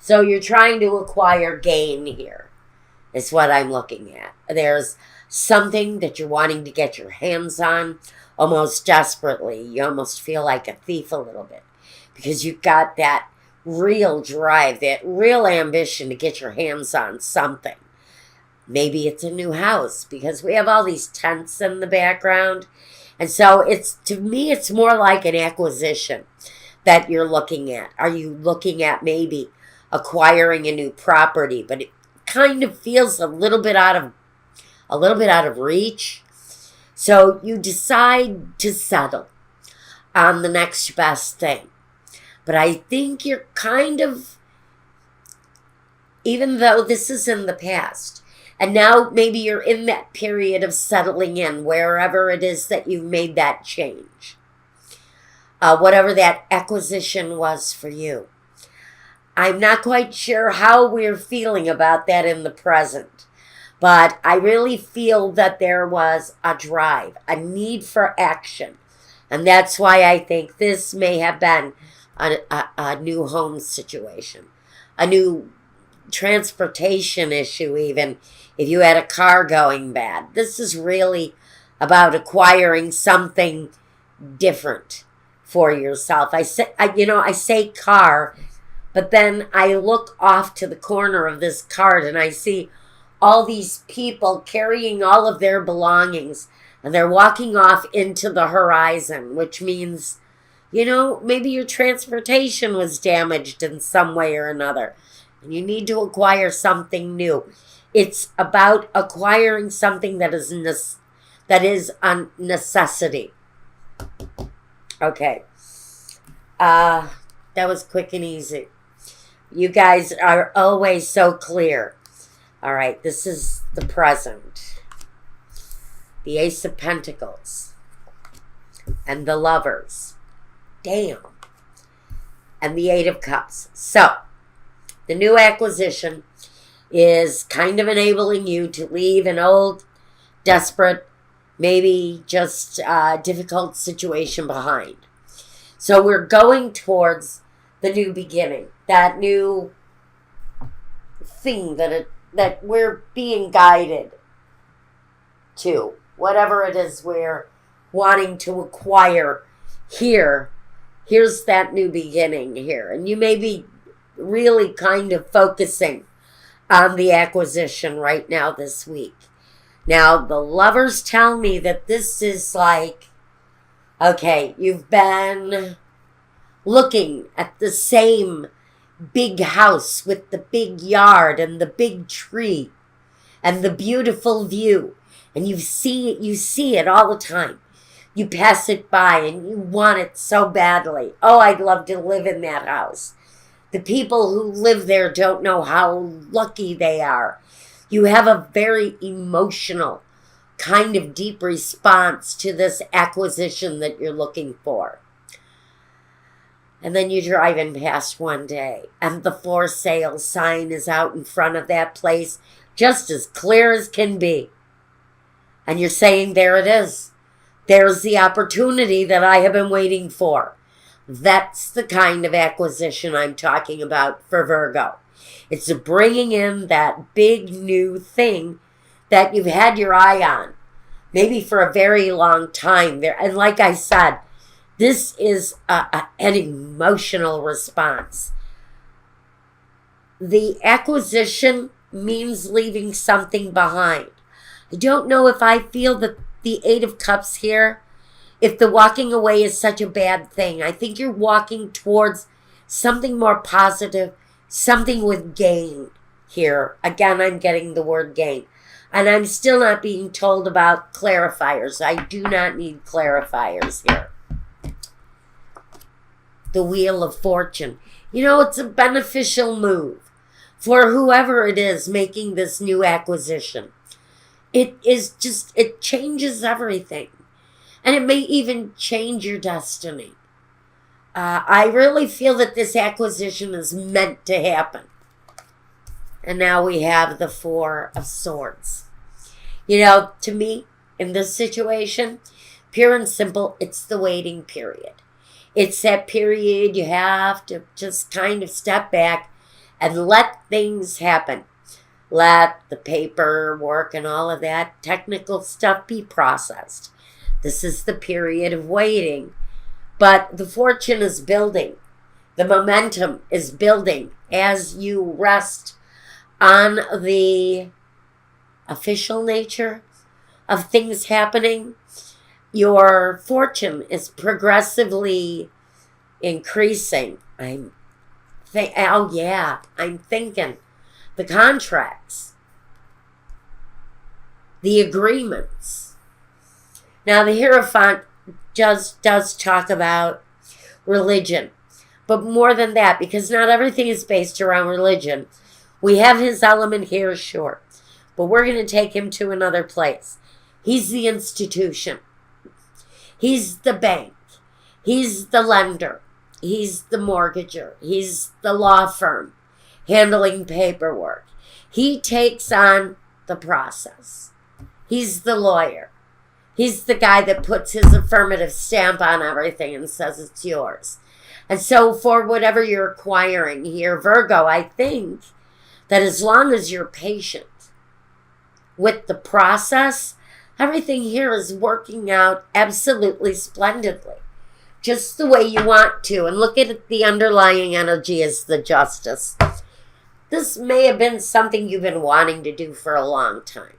So you're trying to acquire gain here, is what I'm looking at. There's something that you're wanting to get your hands on almost desperately. You almost feel like a thief a little bit because you've got that real drive, that real ambition to get your hands on something. Maybe it's a new house because we have all these tents in the background. And so it's, to me, it's more like an acquisition that you're looking at. Are you looking at maybe acquiring a new property, but it kind of feels a little bit out of reach? So you decide to settle on the next best thing. But I think you're kind of, even though this is in the past, and now maybe you're in that period of settling in wherever it is that you made that change. Whatever that acquisition was for you. I'm not quite sure how we're feeling about that in the present. But I really feel that there was a drive, a need for action. And that's why I think this may have been a new home situation, a new transportation issue even, if you had a car going bad. This is really about acquiring something different for yourself. I say car, but then I look off to the corner of this card and I see all these people carrying all of their belongings, and they're walking off into the horizon, which means, maybe your transportation was damaged in some way or another, and you need to acquire something new. It's about acquiring something that is a necessity. Okay. That was quick and easy. You guys are always so clear. All right, this is the present. The Ace of Pentacles. And the Lovers. Damn. And the Eight of Cups. So, the new acquisition is kind of enabling you to leave an old, desperate, maybe just difficult situation behind. So we're going towards the new beginning. That new thing that we're being guided to. Whatever it is we're wanting to acquire here. Here's that new beginning here. And you may be really kind of focusing on the acquisition right now this week. Now, the Lovers tell me that this is like, okay, you've been looking at the same big house with the big yard and the big tree and the beautiful view. And you see it all the time. You pass it by and you want it so badly. Oh, I'd love to live in that house. The people who live there don't know how lucky they are. You have a very emotional, kind of deep response to this acquisition that you're looking for. And then you're driving past one day, and the for sale sign is out in front of that place, just as clear as can be. And you're saying, there it is. There's the opportunity that I have been waiting for. That's the kind of acquisition I'm talking about for Virgo. It's bringing in that big new thing that you've had your eye on, maybe for a very long time there. And like I said, this is an emotional response. The acquisition means leaving something behind. I don't know if I feel that the Eight of Cups here, if the walking away is such a bad thing. I think you're walking towards something more positive, something with gain here. Again, I'm getting the word gain. And I'm still not being told about clarifiers. I do not need clarifiers here. The Wheel of Fortune. It's a beneficial move for whoever it is making this new acquisition. It changes everything. And it may even change your destiny. I really feel that this acquisition is meant to happen. And now we have the Four of Swords. To me, in this situation, pure and simple, it's the waiting period. It's that period you have to just kind of step back and let things happen. Let the paperwork and all of that technical stuff be processed. This is the period of waiting. But the fortune is building. The momentum is building as you rest on the official nature of things happening. Your fortune is progressively increasing. I'm thinking the contracts, the agreements. Now the Hierophant just does talk about religion, but more than that, because not everything is based around religion. We have his element here, sure, but we're going to take him to another place. He's the institution. He's the bank. He's the lender. He's the mortgager. He's the law firm handling paperwork. He takes on the process. He's the lawyer. He's the guy that puts his affirmative stamp on everything and says it's yours. And so for whatever you're acquiring here, Virgo, I think that as long as you're patient with the process, everything here is working out absolutely splendidly. Just the way you want to. And look at the underlying energy as the Justice. This may have been something you've been wanting to do for a long time.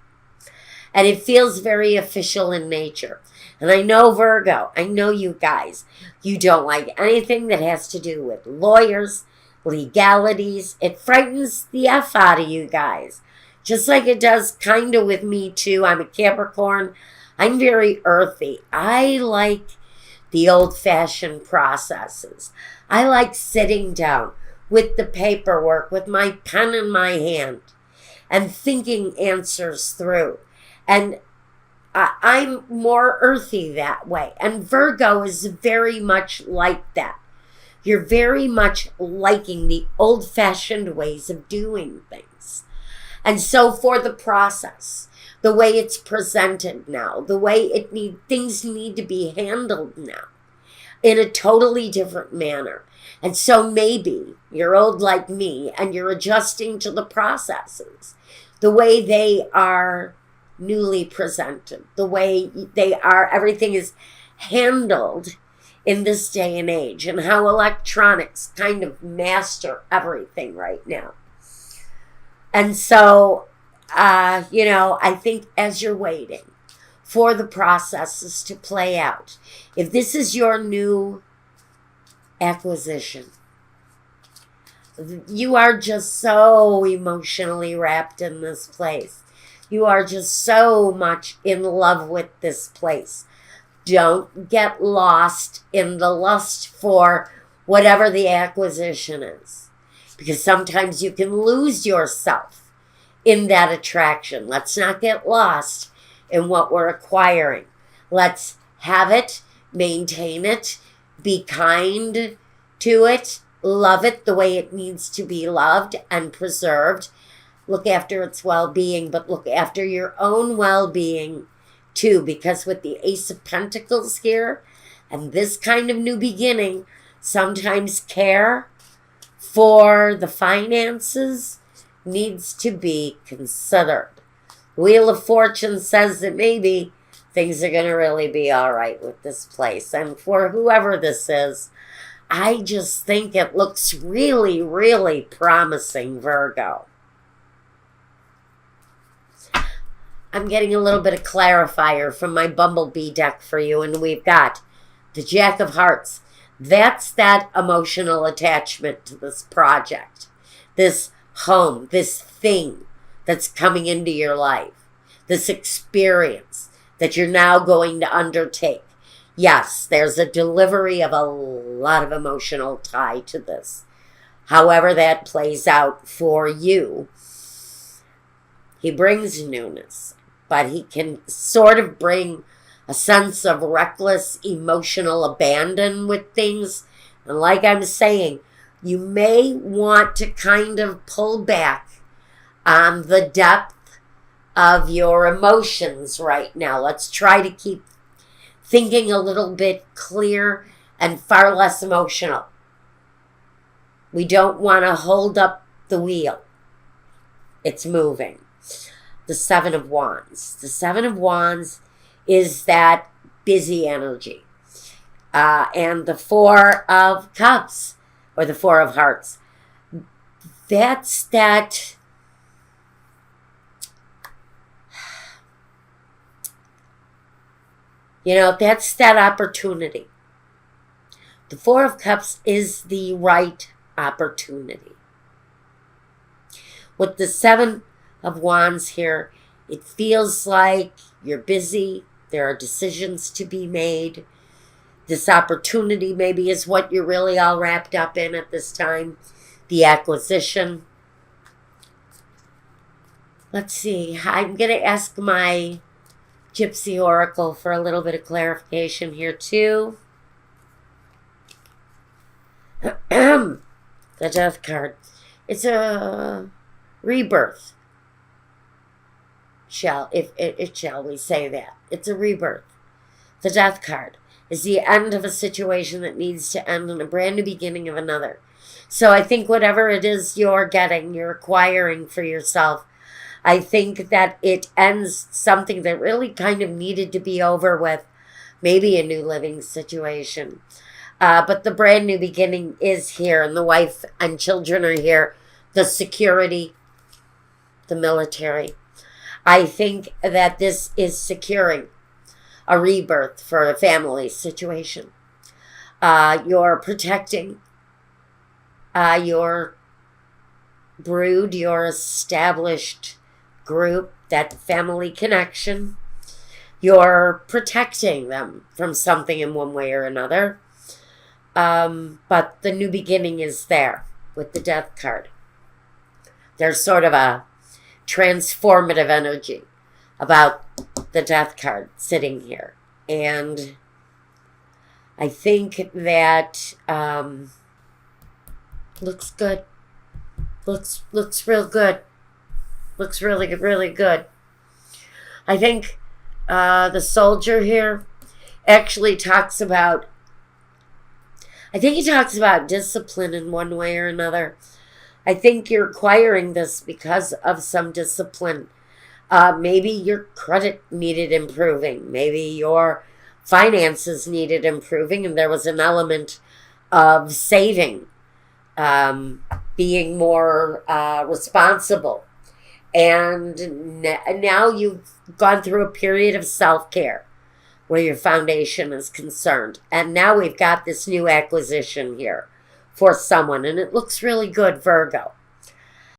And it feels very official in nature. And I know, Virgo, I know you guys, you don't like anything that has to do with lawyers, legalities. It frightens the F out of you guys. Just like it does kind of with me too. I'm a Capricorn. I'm very earthy. I like the old-fashioned processes. I like sitting down with the paperwork, with my pen in my hand, and thinking answers through. And I'm more earthy that way. And Virgo is very much like that. You're very much liking the old-fashioned ways of doing things. And so for the process, the way it's presented now, the way things need to be handled now in a totally different manner. And so maybe you're old like me and you're adjusting to the processes, the way they are newly presented, the way they are, everything is handled in this day and age, and how electronics kind of master everything right now. And so, I think as you're waiting for the processes to play out, if this is your new acquisition, you are just so emotionally wrapped in this place. You are just so much in love with this place. Don't get lost in the lust for whatever the acquisition is, because sometimes you can lose yourself in that attraction. Let's not get lost in what we're acquiring. Let's have it, maintain it, be kind to it, love it the way it needs to be loved and preserved. Look after its well-being, but look after your own well-being too, because with the Ace of Pentacles here and this kind of new beginning, sometimes care for the finances needs to be considered. Wheel of Fortune says that maybe things are going to really be all right with this place. And for whoever this is, I just think it looks really, really promising, Virgo. I'm getting a little bit of clarifier from my Bumblebee deck for you, and we've got the Jack of Hearts. That's that emotional attachment to this project, this home, this thing that's coming into your life, this experience that you're now going to undertake. Yes, there's a delivery of a lot of emotional tie to this. However that plays out for you, he brings newness, but he can sort of bring a sense of reckless emotional abandon with things. And like I'm saying, you may want to kind of pull back on the depth of your emotions right now. Let's try to keep thinking a little bit clear and far less emotional. We don't want to hold up the wheel. It's moving. The Seven of Wands. The Seven of Wands is that busy energy. And the Four of Cups, or the Four of Hearts, that's that, that's that opportunity. The Four of Cups is the right opportunity. With the Seven of Wands here, it feels like you're busy. There are decisions to be made. This opportunity maybe is what you're really all wrapped up in at this time. The acquisition. Let's see. I'm going to ask my Gypsy Oracle for a little bit of clarification here too. The Death card. It's a rebirth. Shall we say that? It's a rebirth. The Death card is the end of a situation that needs to end and a brand new beginning of another. So I think whatever it is you're getting, you're acquiring for yourself, I think that it ends something that really kind of needed to be over with, maybe a new living situation. But the brand new beginning is here, and the wife and children are here. The security, the military. I think that this is securing a rebirth for a family situation. You're protecting your brood, your established group, that family connection. You're protecting them from something in one way or another. But the new beginning is there with the Death card. There's sort of a transformative energy about the Death card sitting here. And I think that looks good. Looks real good. Looks really, really good. I think the Soldier here actually talks about, I think he talks about discipline in one way or another. I think you're acquiring this because of some discipline. Maybe your credit needed improving. Maybe your finances needed improving, and there was an element of saving, being more responsible. And now you've gone through a period of self-care where your foundation is concerned. And now we've got this new acquisition here for someone, and it looks really good, Virgo.